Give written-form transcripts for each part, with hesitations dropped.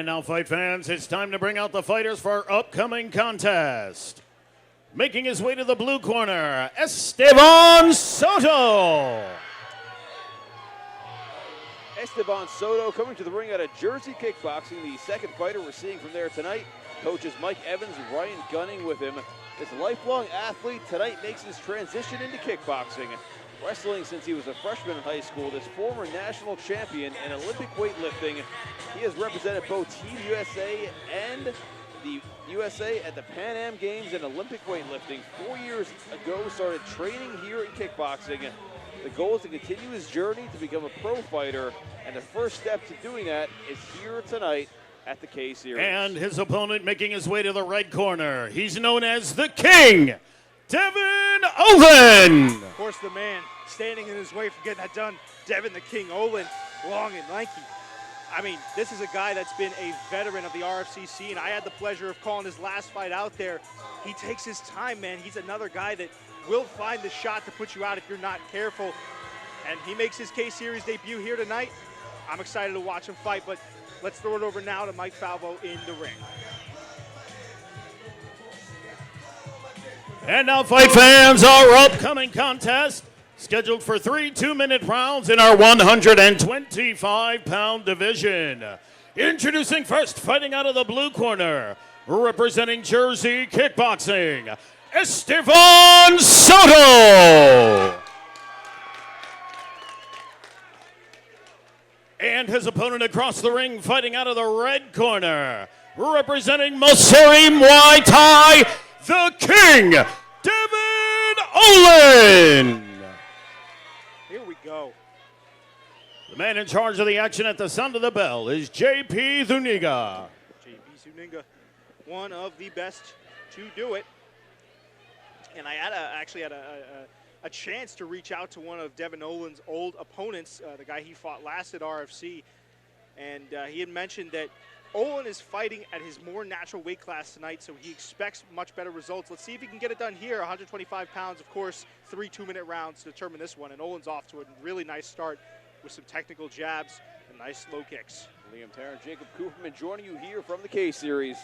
now, fight fans, it's time to bring out the fighters for our upcoming contest. Making his way to the blue corner, Estevan Soto. Estevan Soto coming to the ring out of Jersey Kickboxing, the second fighter we're seeing from there tonight. Coaches Mike Evans and Ryan Gunning with him. This lifelong athlete tonight makes his transition into kickboxing. Wrestling since he was a freshman in high school, this former national champion in Olympic weightlifting. He has represented both Team USA and the USA at the Pan Am Games in Olympic weightlifting. 4 years ago, started training here in kickboxing. The goal is to continue his journey to become a pro fighter, and the first step to doing that is here tonight at the K-Series. And his opponent making his way to the red corner, he's known as the King, Devin Olen. Of course, the man standing in his way for getting that done, Devin the King Olen, long and lanky. I mean, this is a guy that's been a veteran of the RFC scene. I had the pleasure of calling his last fight out there. He takes his time, man. He's another guy that will find the shot to put you out if you're not careful. And he makes his K-Series debut here tonight. I'm excited to watch him fight, but let's throw it over now to Mike Falvo in the ring. And now, fight fans, our upcoming contest, scheduled for 3 2-minute rounds in our 125-pound division. Introducing first, fighting out of the blue corner, representing Jersey Kickboxing, Estevan Soto. And his opponent across the ring, fighting out of the red corner, representing Maseri Muay Thai, the King, Devin Olen. Here we go. The man in charge of the action at the sound of the bell is J.P. Zuniga. J.P. Zuniga, one of the best to do it. And I actually had a chance to reach out to one of Devin Olen's old opponents, the guy he fought last at RFC. And he had mentioned that Olen is fighting at his more natural weight class tonight, so he expects much better results. Let's see if he can get it done here. 125 pounds, of course, 3 2-minute rounds to determine this one. And Olen's off to a really nice start with some technical jabs and nice low kicks. Liam Tarrant, Jacob Cooperman joining you here from the K-Series.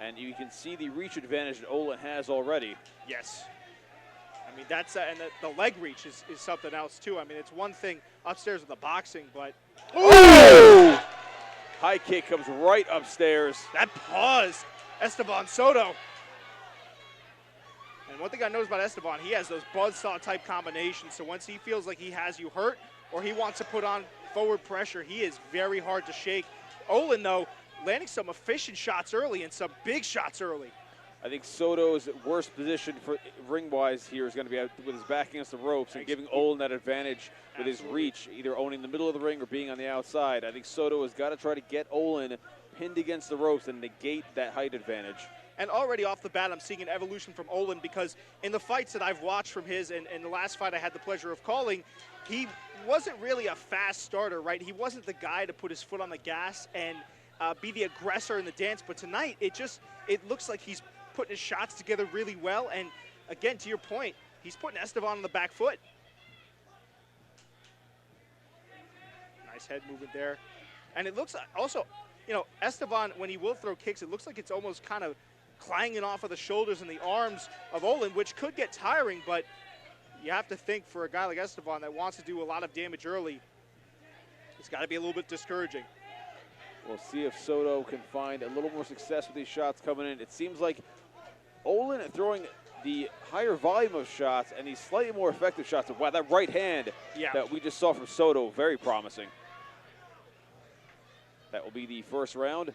And you can see the reach advantage that Olen has already. Yes. I mean, that's and the leg reach is something else, too. I mean, it's one thing upstairs with the boxing, but... Ooh! High kick comes right upstairs. That pause, Estevan Soto. And one thing I noticed about Estevan, he has those buzzsaw type combinations. So once he feels like he has you hurt or he wants to put on forward pressure, he is very hard to shake. Olen, though, landing some efficient shots early and some big shots early. I think Soto's worst position for ring-wise here is going to be with his back against the ropes and giving Olen that advantage with his reach, either owning the middle of the ring or being on the outside. I think Soto has got to try to get Olen pinned against the ropes and negate that height advantage. And already off the bat, I'm seeing an evolution from Olen because in the fights that I've watched from his, and the last fight I had the pleasure of calling, he wasn't really a fast starter, right? He wasn't the guy to put his foot on the gas and be the aggressor in the dance. But tonight, it looks like he's putting his shots together really well. And again, to your point, he's putting Estevan on the back foot. Nice head movement there. And it looks also, you know, Estevan, when he will throw kicks, it looks like it's almost kind of clanging off of the shoulders and the arms of Olen, which could get tiring, but you have to think for a guy like Estevan that wants to do a lot of damage early, it's got to be a little bit discouraging. We'll see if Soto can find a little more success with these shots coming in. It seems like Olen throwing the higher volume of shots and these slightly more effective shots. Wow, that right hand that we just saw from Soto, very promising. That will be the first round.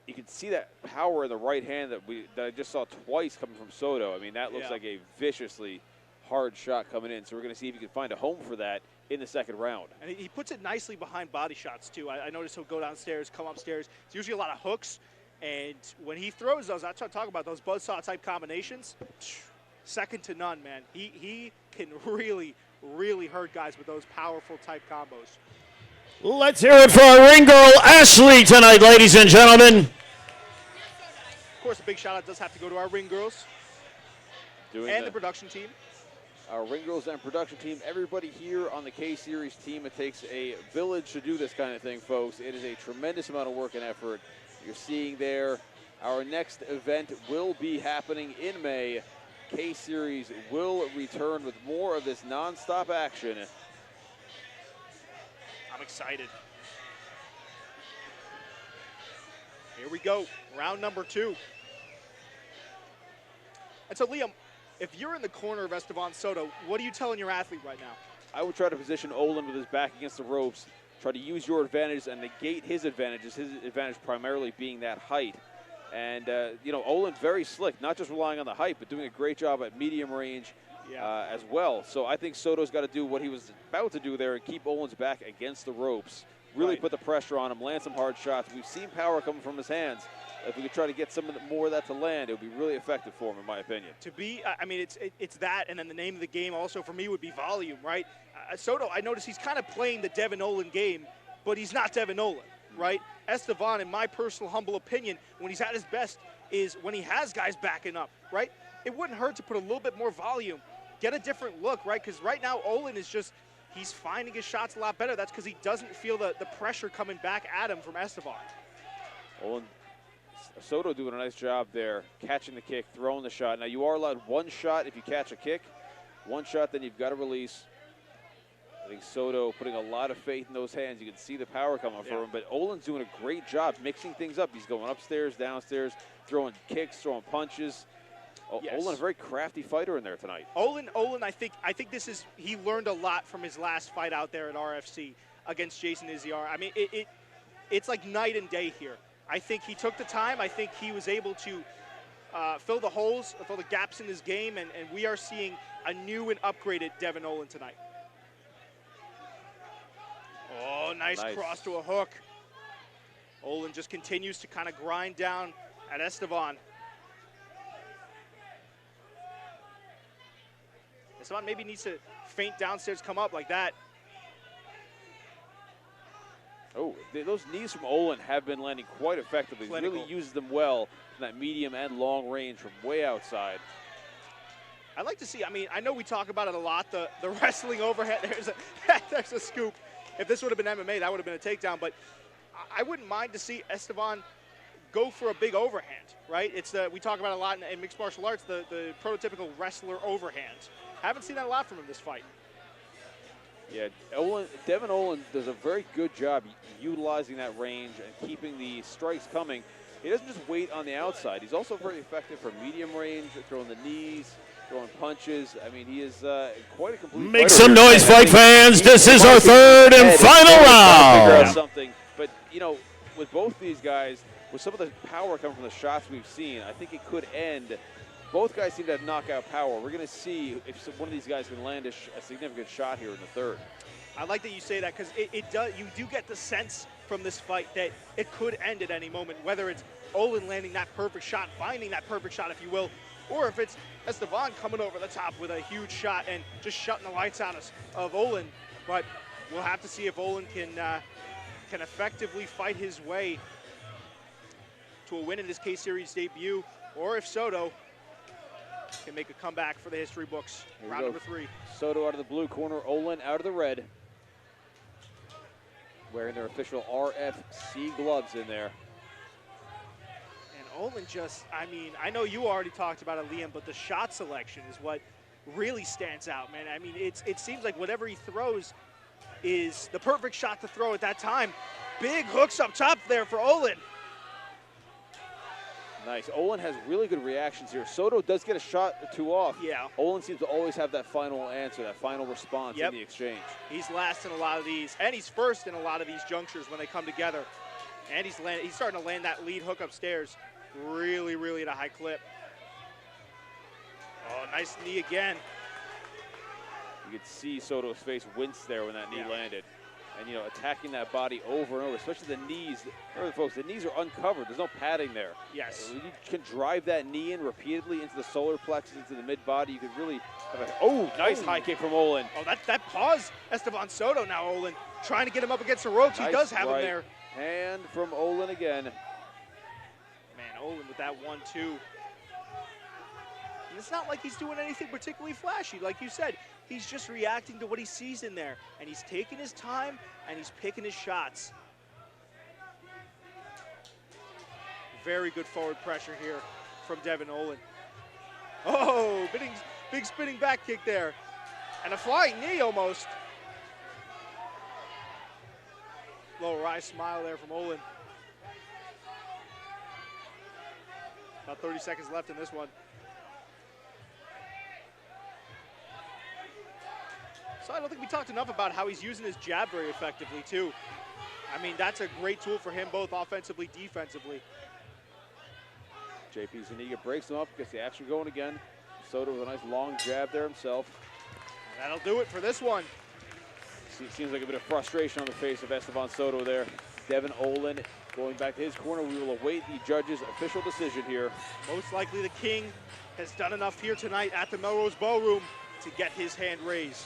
You can see that power in the right hand that I just saw twice coming from Soto. I mean, that looks like a viciously hard shot coming in. So we're going to see if he can find a home for that in the second round. And he puts it nicely behind body shots, too. I noticed he'll go downstairs, come upstairs. It's usually a lot of hooks. And when he throws those, that's what I'm talking about, those buzzsaw-type combinations, second to none, man. He can really, really hurt guys with those powerful-type combos. Let's hear it for our ring girl, Ashley, tonight, ladies and gentlemen. Of course, a big shout-out does have to go to our ring girls and the production team. our ring girls and production team, everybody here on the K-Series team. It takes a village to do this kind of thing, folks. It is a tremendous amount of work and effort you're seeing there. Our next event will be happening in May. K-Series will return with more of this non-stop action. I'm excited. Here we go, round number 2. And so, Liam, if you're in the corner of Estevan Soto, what are you telling your athlete right now? I would try to position Olen with his back against the ropes, try to use your advantage and negate his advantages, his advantage primarily being that height. And, you know, Olen's very slick, not just relying on the height, but doing a great job at medium range as well. So I think Soto's got to do what he was about to do there and keep Olen's back against the ropes, really put the pressure on him, land some hard shots. We've seen power coming from his hands. If we could try to get some more of that to land, it would be really effective for him, in my opinion. To be, I mean, it's that, and then the name of the game also for me would be volume, right? Soto, I notice he's kind of playing the Devin Olen game, but he's not Devin Olen, right? Estevan, in my personal humble opinion, when he's at his best is when he has guys backing up, right? It wouldn't hurt to put a little bit more volume, get a different look, right? Because right now Olen is just, he's finding his shots a lot better. That's because he doesn't feel the pressure coming back at him from Estevan. Soto doing a nice job there, catching the kick, throwing the shot. Now, you are allowed one shot if you catch a kick. One shot, then you've got to release. I think Soto putting a lot of faith in those hands. You can see the power coming from him. But Olen's doing a great job mixing things up. He's going upstairs, downstairs, throwing kicks, throwing punches. Olen, a very crafty fighter in there tonight. Olen, I think this is, he learned a lot from his last fight out there at RFC against Jason Iziar. I mean, it's like night and day here. I think he took the time. I think he was able to fill the holes, fill the gaps in his game, and we are seeing a new and upgraded Devin Olen tonight. Oh, nice cross to a hook. Olen just continues to kind of grind down at Estevan. Estevan maybe needs to feint downstairs, come up like that. Oh, those knees from Olen have been landing quite effectively. He really uses them well in that medium and long range from way outside. I'd like to see, I mean, I know we talk about it a lot, the wrestling overhead. There's a scoop. If this would have been MMA, that would have been a takedown. But I wouldn't mind to see Estevan go for a big overhand, right? It's we talk about it a lot in mixed martial arts, the prototypical wrestler overhand. Haven't seen that a lot from him this fight. Yeah, Devin Olen does a very good job utilizing that range and keeping the strikes coming. He doesn't just wait on the outside. He's also very effective from medium range, throwing the knees, throwing punches. I mean, he is quite a complete Make some noise, fight fans. This is our third and final round. Something. But, you know, with both these guys, with some of the power coming from the shots we've seen, I think it could end. Both guys seem to have knockout power. We're going to see if one of these guys can land a significant shot here in the third. I like that you say that because it does. You do get the sense from this fight that it could end at any moment, whether it's Olen landing that perfect shot, finding that perfect shot, if you will, or if it's Estevan coming over the top with a huge shot and just shutting the lights out of Olen. But we'll have to see if Olen can effectively fight his way to a win in his K-Series debut, or if Soto can make a comeback for the history books. Round number 3. Soto out of the blue corner, Olen out of the red. Wearing their official RFC gloves in there. And Olen just, I mean, I know you already talked about it, Liam, but the shot selection is what really stands out, man. I mean, it seems like whatever he throws is the perfect shot to throw at that time. Big hooks up top there for Olen. Nice. Olen has really good reactions here. Soto does get a shot or two off. Yeah. Olen seems to always have that final answer, that final response in the exchange. He's last in a lot of these, and he's first in a lot of these junctures when they come together. And he's starting to land that lead hook upstairs really, really at a high clip. Oh, nice knee again. You could see Soto's face wince there when that knee landed. And, you know, attacking that body over and over, especially the knees. Remember, folks, the knees are uncovered. There's no padding there. Yes. You can drive that knee in repeatedly into the solar plexus, into the mid-body. You could really have nice high kick from Olen. Oh, that paused Estevan Soto now, Olen. Trying to get him up against the ropes. Nice, he does have him there. Hand from Olen again. Man, Olen with that 1-2. And it's not like he's doing anything particularly flashy. Like you said, He's just reacting to what he sees in there, and he's taking his time, and he's picking his shots. Very good forward pressure here from Devin Olen. Oh, big spinning back kick there. And a flying knee almost. Little wry smile there from Olen. About 30 seconds left in this one. So I don't think we talked enough about how he's using his jab very effectively too. I mean, that's a great tool for him both offensively, defensively. JP Zuniga breaks him up, gets the action going again. Soto with a nice long jab there himself. And that'll do it for this one. Seems like a bit of frustration on the face of Estevan Soto there. Devin Olen going back to his corner. We will await the judge's official decision here. Most likely the King has done enough here tonight at the Melrose Ballroom to get his hand raised.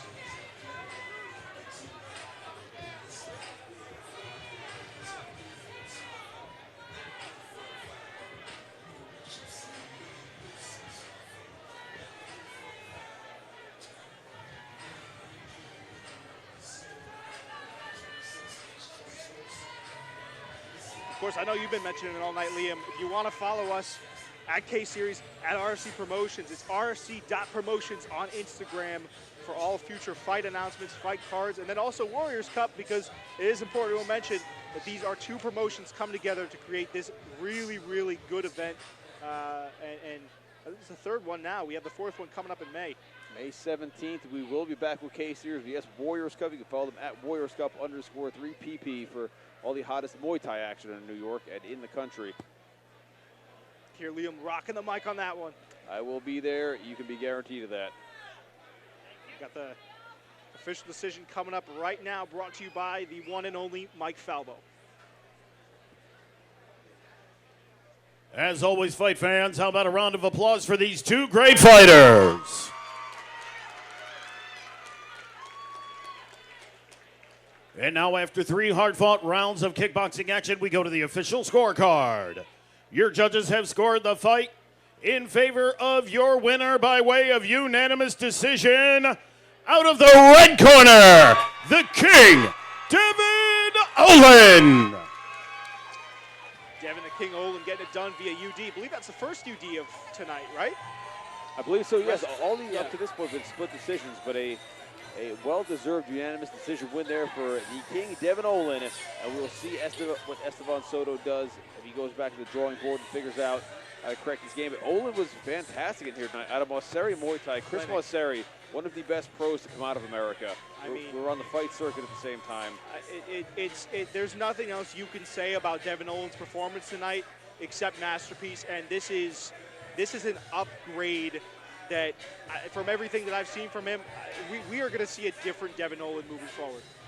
Of course, I know you've been mentioning it all night, Liam. If you want to follow us at K-Series, at RC Promotions, it's rc.promotions on Instagram for all future fight announcements, fight cards, and then also Warriors Cup, because it is important to mention that these are two promotions come together to create this really, really good event. And this is the third one now. We have the fourth one coming up in May. May 17th, we will be back with K-Series. Yes, Warriors Cup. You can follow them at Warriors Cup _3PP for all the hottest Muay Thai action in New York and in the country. Here, Liam rocking the mic on that one. I will be there. You can be guaranteed of that. Got the official decision coming up right now, brought to you by the one and only Mike Falbo. As always, fight fans, how about a round of applause for these two great fighters? And now, after 3 hard-fought rounds of kickboxing action, we go to the official scorecard. Your judges have scored the fight in favor of your winner by way of unanimous decision. Out of the red corner, the King, Devin Olen. Devin the King Olen getting it done via UD. I believe that's the first UD of tonight, right? I believe so, yes. All the up to this point have been split decisions, but a well-deserved unanimous decision win there for the King, Devin Olen. And we will see what Estevan Soto does if he goes back to the drawing board and figures out how to correct his game. But Olen was fantastic in here tonight. Out of Mosseri Muay Thai, Chris Mosseri, one of the best pros to come out of America. We're on the fight circuit at the same time. There's nothing else you can say about Devin Olen's performance tonight except masterpiece, and this is an upgrade that, from everything that I've seen from him, we are going to see a different Devin Olen moving forward.